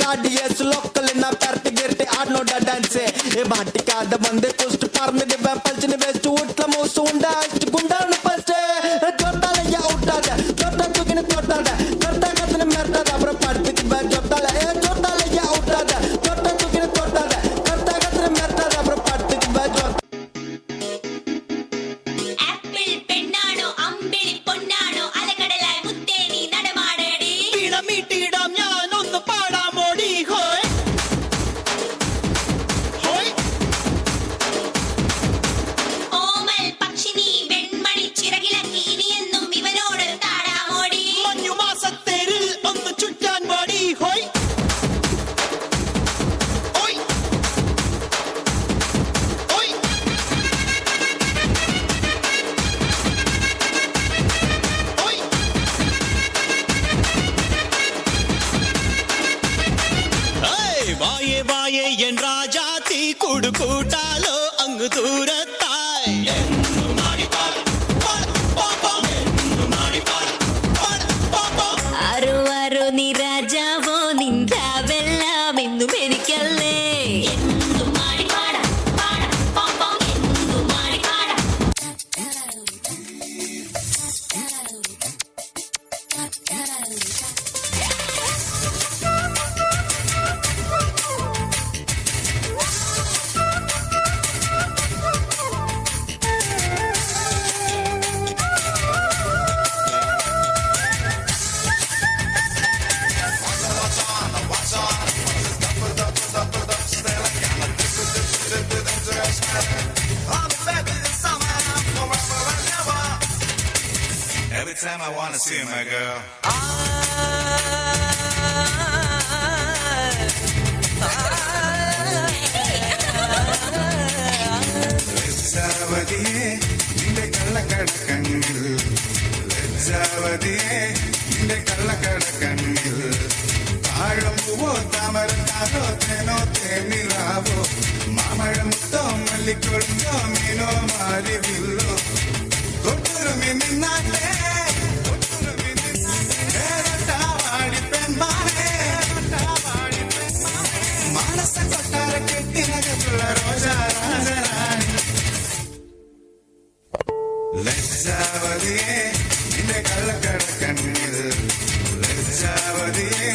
गाड़ी लोकल ना परटी गिरटी आड़ो डांसे ए बाटी काद बंदे कुछ पार्मिट पलचने बेस्ट उठला मोसु उंडा गुंडा फस्ट जोटाले या उठादा जोटा तुकिने तोटादा करता कतने मरता अब्र पड़ती जोटाले ए जोटाले या उठादा जोटा तुकिने तोटादा करता कतने मरता अब्र पड़ती जोटा ആപ്പിൾ പെണ്ണാണോ അമ്പിളി പൊന്നാണോ അലകടലായി മുത്തേ നീ നടമാടടി മീട്ടിടാം ഞാൻ ഒന്ന് പാടാമോടി ഹോയ് ഹോയ് ഓമൽ പക്ഷിനി വെൺമണി ചിറകിലക്കി നീ എന്നും ഇവനോട് താടാമോടി മഞ്ഞു മാസത്തേരിൽ ഒന്ന് ചുറ്റാൻ പാടി ഹോയ് ഹോയ് ഹോയ് ഹോയ് ഏയ് വായേ വായേ എൻ രാജാത്തി കൂടു കൂട്ടാലോ അങ്ങ് ദൂരത്തായി ആരോ ആരോ നീ രാജാവോ നിന്റാവെല്ലാം എന്നും എനിക്കല്ലേ എന്നും മാടിപ്പാടാ പാടാ പാപ്പാ എന്നും മാടിപ്പാടാ Every time I wanna see my girl. ലജ്ജാവതിയെ നിന്റെ കള്ളക്കടക്കണ്ണിൽ ലജ്ജാവതിയെ നിന്റെ കള്ളക്കടക്കണ്ണിൽ താഴമ്പൂവോ താമരത്താരോ തേനോ തേനിലാവോ മാമഴമുത്തോ മല്ലിക്കൊഴുന്തോ മീനോ മാരിവില്ലോ കൊട്ടുരുമി നിന്നാട്ടെ കൊട്ടുരുമി നിന്നാട്ടെ വാടി പെൺമാനേ മാനസ കൊട്ടാര കെട്ടിനകത്തുള്ള റോജാ രാജറാണി ലജ്ജാവതിയെ നിന്റെ കള്ളക്കടക്കണ്ണിൽ ലജ്ജാവതിയെ